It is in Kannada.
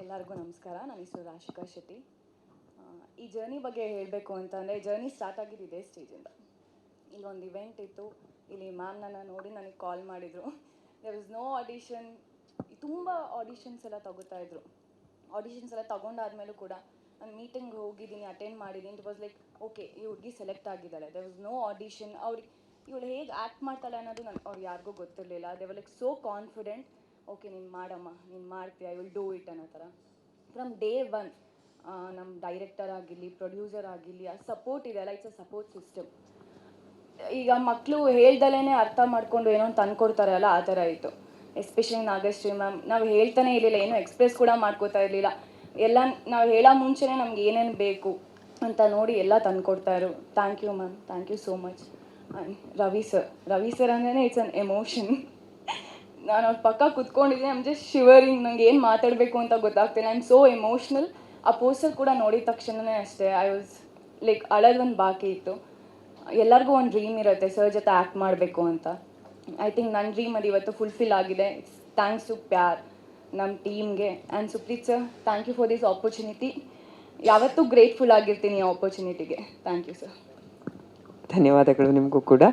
ಎಲ್ಲರಿಗೂ ನಮಸ್ಕಾರ. ನನ್ನ ಹೆಸರು ರಾಶಿಕಾ ಶೆಟ್ಟಿ. ಈ ಜರ್ನಿ ಬಗ್ಗೆ ಹೇಳಬೇಕು ಅಂತಂದರೆ, ಜರ್ನಿ ಸ್ಟಾರ್ಟ್ ಆಗಿದ್ದು ಇದೇ ಸ್ಟೇಜಿಂದ. ಇಲ್ಲೊಂದು ಇವೆಂಟ್ ಇತ್ತು, ಇಲ್ಲಿ ಮ್ಯಾಮ್ ನನ್ನ ನೋಡಿ ನನಗೆ ಕಾಲ್ ಮಾಡಿದರು. There is no audition. ತುಂಬ ಆಡಿಷನ್ಸ್ ಎಲ್ಲ ತಗೋತಾಯಿದ್ರು. ಆಡಿಷನ್ಸ್ ಎಲ್ಲ ತೊಗೊಂಡಾದ್ಮೇಲೂ ಕೂಡ ನಾನು ಮೀಟಿಂಗ್ ಹೋಗಿದ್ದೀನಿ, ಅಟೆಂಡ್ ಮಾಡಿದ್ದೀನಿ. ಇಟ್ ವಾಸ್ ಲೈಕ್ ಓಕೆ, ಈ ಹುಡುಗಿ ಸೆಲೆಕ್ಟ್ ಆಗಿದ್ದಾಳೆ. There was no audition. ಅವ್ರಿಗೆ ಇವಳು ಹೇಗೆ ಆ್ಯಕ್ಟ್ ಮಾಡ್ತಾಳೆ ಅನ್ನೋದು ಅವ್ರು ಯಾರಿಗೂ ಗೊತ್ತಿರಲಿಲ್ಲ. They were like so confident. Okay, ನೀನು ಮಾಡಮ್ಮ, ನೀನು ಮಾಡ್ತೀಯ, ಐ ವಿಲ್ ಡೂ ಇಟ್ ಅನ್ನೋ ಥರ. ಫ್ರಮ್ ಡೇ ಒನ್ ನಮ್ಮ ಡೈರೆಕ್ಟರ್ ಆಗಿರಲಿ, ಪ್ರೊಡ್ಯೂಸರ್ ಆಗಿರಲಿ, ಆ ಸಪೋರ್ಟ್ ಇದೆಯಲ್ಲ, ಇಟ್ಸ್ ಅ ಸಪೋರ್ಟ್ ಸಿಸ್ಟಮ್. ಈಗ ಮಕ್ಕಳು ಹೇಳ್ದಲೇ ಅರ್ಥ ಮಾಡ್ಕೊಂಡು ಏನೋ ತಂದ್ಕೊಡ್ತಾರಲ್ಲ, ಆ ಥರ ಇತ್ತು. ಎಸ್ಪೆಷಲಿ ನಾಗಶ್ರೀ ಮ್ಯಾಮ್, ನಾವು ಹೇಳ್ತಾನೆ ಇರಲಿಲ್ಲ, ಏನೋ ಎಕ್ಸ್ಪ್ರೆಸ್ ಕೂಡ ಮಾಡ್ಕೋತಾ ಇರಲಿಲ್ಲ. ಎಲ್ಲ ನಾವು ಹೇಳೋ ಮುಂಚೆನೇ ನಮ್ಗೆ ಏನೇನು ಬೇಕು ಅಂತ ನೋಡಿ ಎಲ್ಲ ತಂದ್ಕೊಡ್ತಾಯಿದ್ರು. Thank you ma'am, thank you so much. And Ravi sir ಅಂದ್ರೇ ಇಟ್ಸ್ ಅನ್ ಎಮೋಷನ್. ನಾನು ಅವ್ರ ಪಕ್ಕ ಕುತ್ಕೊಂಡಿದ್ದೀನಿ, ಐಮ್ ಜಸ್ಟ್ ಶಿವರಿಂಗ್. ನಂಗೆ ಏನು ಮಾತಾಡಬೇಕು ಅಂತ ಗೊತ್ತಾಗ್ತಿಲ್ಲ. I am so emotional. ಆ ಪೋಸ್ಟರ್ ಕೂಡ ನೋಡಿದ ತಕ್ಷಣವೇ ಅಷ್ಟೇ ಐ ವಾಸ್ ಲೈಕ್ ಅಳೋದೊಂದು ಬಾಕಿ ಇತ್ತು. ಎಲ್ಲರಿಗೂ ಒಂದು ಡ್ರೀಮ್ ಇರುತ್ತೆ ಸರ್ ಜೊತೆ ಆ್ಯಕ್ಟ್ ಮಾಡಬೇಕು ಅಂತ. ಐ ಥಿಂಕ್ ನನ್ನ ಡ್ರೀಮ್ ಅದು ಇವತ್ತು ಫುಲ್ಫಿಲ್ ಆಗಿದೆ. ಥ್ಯಾಂಕ್ಸ್ ಟು ಪ್ಯಾರ್, ನಮ್ಮ ಟೀಮ್ಗೆ. And Supreeth sir, thank you for this opportunity. ಯಾವತ್ತೂ ಗ್ರೇಟ್ಫುಲ್ ಆಗಿರ್ತೀನಿ ಈ ಆಪರ್ಚುನಿಟಿಗೆ. Thank you sir. ಧನ್ಯವಾದಗಳು ನಿಮಗೂ ಕೂಡ.